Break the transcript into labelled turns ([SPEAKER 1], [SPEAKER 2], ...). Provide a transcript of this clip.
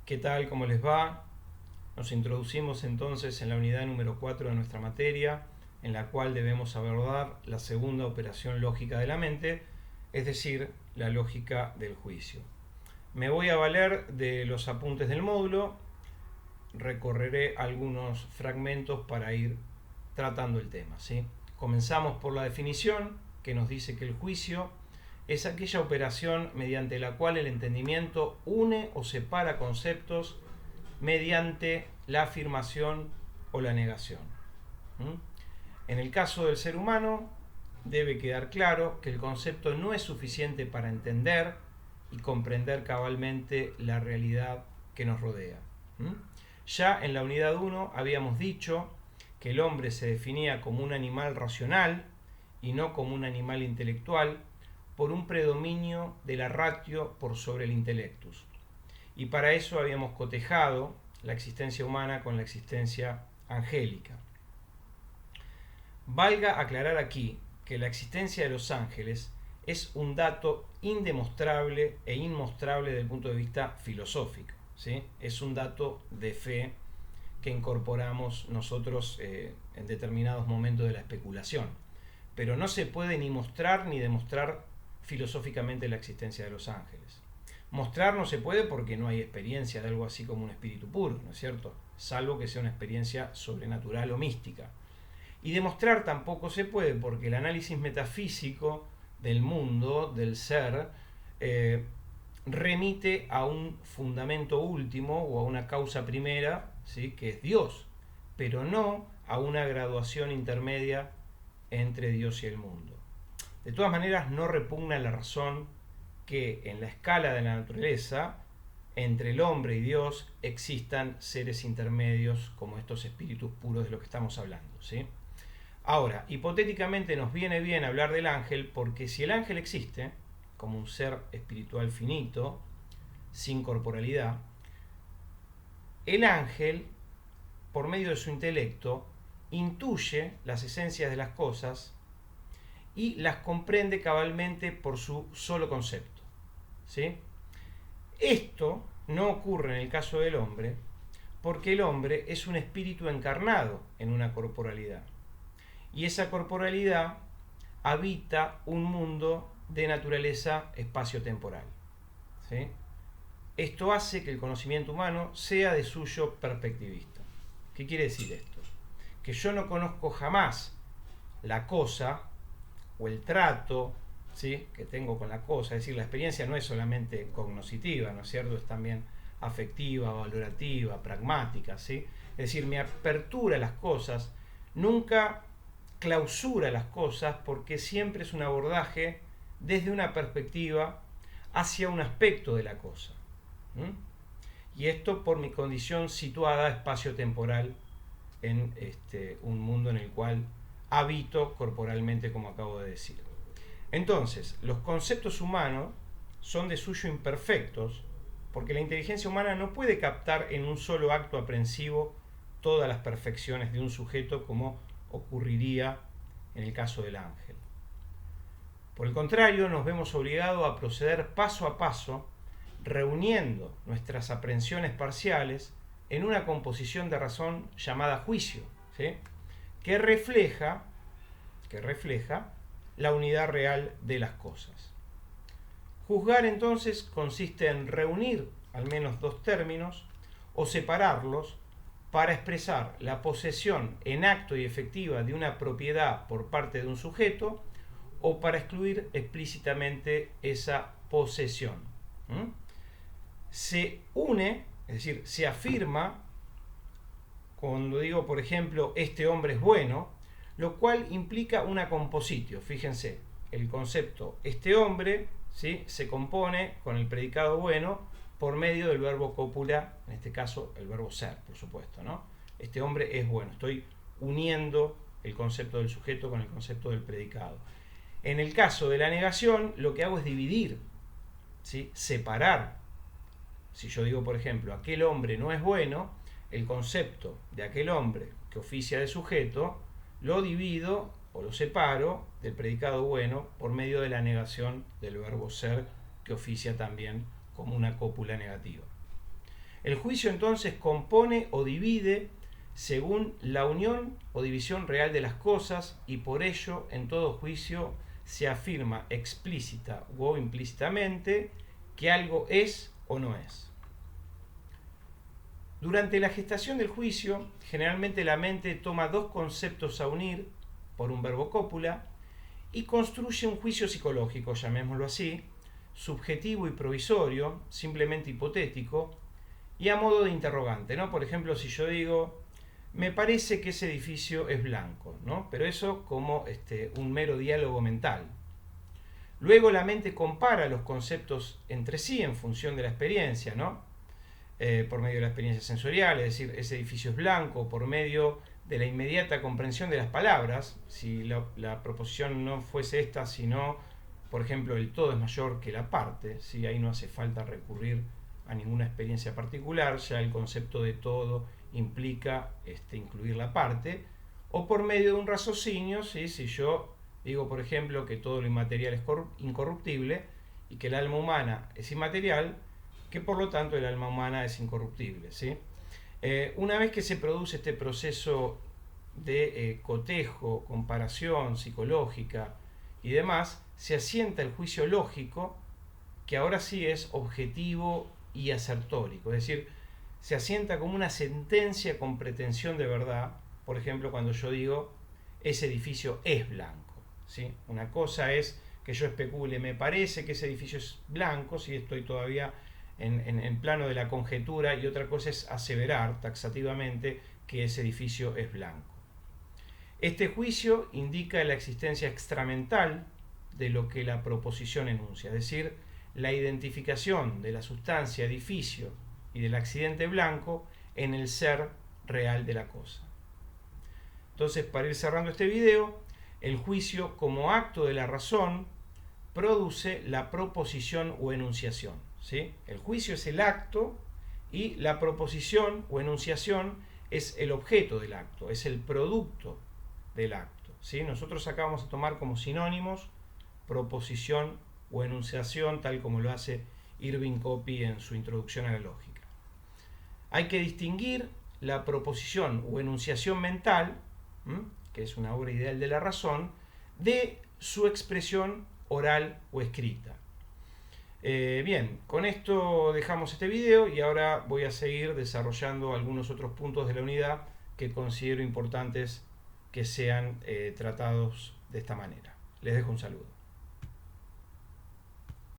[SPEAKER 1] ¿Qué tal? ¿Cómo les va? Nos introducimos entonces en la unidad número 4 de nuestra materia, en la cual debemos abordar la segunda operación lógica de la mente, es decir, la lógica del juicio. Me voy a valer de los apuntes del módulo, recorreré algunos fragmentos para ir tratando el tema, ¿sí? Comenzamos por la definición, que nos dice que el juicio es aquella operación mediante la cual el entendimiento une o separa conceptos mediante la afirmación o la negación. En el caso del ser humano, debe quedar claro que el concepto no es suficiente para entender y comprender cabalmente la realidad que nos rodea. Ya en la unidad 1 habíamos dicho que el hombre se definía como un animal racional y no como un animal intelectual, por un predominio de la ratio por sobre el intellectus. Y para eso habíamos cotejado la existencia humana con la existencia angélica. Valga aclarar aquí que la existencia de los ángeles es un dato indemostrable e inmostrable desde el punto de vista filosófico, ¿sí? Es un dato de fe que incorporamos nosotros en determinados momentos de la especulación. Pero no se puede ni mostrar ni demostrar filosóficamente la existencia de los ángeles. Mostrar no se puede porque no hay experiencia de algo así como un espíritu puro, ¿no es cierto? Salvo que sea una experiencia sobrenatural o mística. Y demostrar tampoco se puede porque el análisis metafísico del mundo, del ser, remite a un fundamento último o a una causa primera, ¿sí? Que es Dios, pero no a una graduación intermedia entre Dios y el mundo. De todas maneras, no repugna la razón que en la escala de la naturaleza, entre el hombre y Dios, existan seres intermedios como estos espíritus puros de los que estamos hablando, ¿sí? Ahora, hipotéticamente nos viene bien hablar del ángel porque si el ángel existe como un ser espiritual finito, sin corporalidad, el ángel, por medio de su intelecto, intuye las esencias de las cosas y las comprende cabalmente por su solo concepto, ¿sí? Esto no ocurre en el caso del hombre porque el hombre es un espíritu encarnado en una corporalidad y esa corporalidad habita un mundo de naturaleza espacio-temporal, ¿sí? Esto hace que el conocimiento humano sea de suyo perspectivista. ¿Qué quiere decir esto? Que yo no conozco jamás la cosa o el trato, ¿sí?, que tengo con la cosa. Es decir, la experiencia no es solamente cognoscitiva, ¿no es cierto? Es también afectiva, valorativa, pragmática, ¿sí? Es decir, mi apertura a las cosas nunca clausura las cosas porque siempre es un abordaje desde una perspectiva hacia un aspecto de la cosa. Y esto por mi condición situada espacio-temporal en un mundo en el cual habito corporalmente, como acabo de decir. Entonces, los conceptos humanos son de suyo imperfectos porque la inteligencia humana no puede captar en un solo acto aprensivo todas las perfecciones de un sujeto como ocurriría en el caso del ángel. Por el contrario, nos vemos obligados a proceder paso a paso, reuniendo nuestras aprehensiones parciales en una composición de razón llamada juicio, ¿sí?, que refleja la unidad real de las cosas. Juzgar entonces consiste en reunir al menos dos términos o separarlos para expresar la posesión en acto y efectiva de una propiedad por parte de un sujeto o para excluir explícitamente esa posesión. Se une, es decir, se afirma cuando digo, por ejemplo, este hombre es bueno, lo cual implica una compositio. Fíjense, el concepto este hombre, ¿sí?, se compone con el predicado bueno por medio del verbo copula, en este caso el verbo ser, por supuesto, ¿no? Este hombre es bueno. Estoy uniendo el concepto del sujeto con el concepto del predicado. En el caso de la negación, lo que hago es dividir, ¿sí?, separar. Si yo digo, por ejemplo, aquel hombre no es bueno, el concepto de aquel hombre que oficia de sujeto lo divido o lo separo del predicado bueno por medio de la negación del verbo ser, que oficia también como una cópula negativa. El juicio entonces compone o divide según la unión o división real de las cosas, y por ello en todo juicio se afirma explícita o implícitamente que algo es o no es. Durante la gestación del juicio, generalmente la mente toma dos conceptos a unir por un verbo cópula y construye un juicio psicológico, llamémoslo así, subjetivo y provisorio, simplemente hipotético, y a modo de interrogante, ¿no? Por ejemplo, si yo digo, me parece que ese edificio es blanco, ¿no? Pero eso como un mero diálogo mental. Luego la mente compara los conceptos entre sí en función de la experiencia, ¿no? Por medio de la experiencia sensorial, es decir, ese edificio es blanco, por medio de la inmediata comprensión de las palabras, si la proposición no fuese esta, sino, por ejemplo, el todo es mayor que la parte, ¿sí? Ahí no hace falta recurrir a ninguna experiencia particular, ya el concepto de todo implica incluir la parte, o por medio de un raciocinio, ¿sí? Si yo digo, por ejemplo, que todo lo inmaterial es incorruptible y que el alma humana es inmaterial, que por lo tanto el alma humana es incorruptible, ¿sí? Una vez que se produce este proceso de cotejo, comparación psicológica y demás, se asienta el juicio lógico, que ahora sí es objetivo y asertórico, es decir, se asienta como una sentencia con pretensión de verdad. Por ejemplo, cuando yo digo, ese edificio es blanco, ¿sí? Una cosa es que yo especule, me parece que ese edificio es blanco, si estoy todavía en plano de la conjetura, y otra cosa es aseverar taxativamente que ese edificio es blanco. Este juicio indica la existencia extramental de lo que la proposición enuncia, es decir, la identificación de la sustancia, edificio y del accidente blanco en el ser real de la cosa. Entonces, para ir cerrando este video, el juicio como acto de la razón produce la proposición o enunciación, ¿sí? El juicio es el acto y la proposición o enunciación es el objeto del acto, es el producto del acto, ¿sí? Nosotros acá vamos a tomar como sinónimos proposición o enunciación, tal como lo hace Irving Copy en su introducción a la lógica. Hay que distinguir la proposición o enunciación mental, que es una obra ideal de la razón, de su expresión oral o escrita. Bien, con esto dejamos este video y ahora voy a seguir desarrollando algunos otros puntos de la unidad que considero importantes que sean tratados de esta manera. Les dejo un saludo.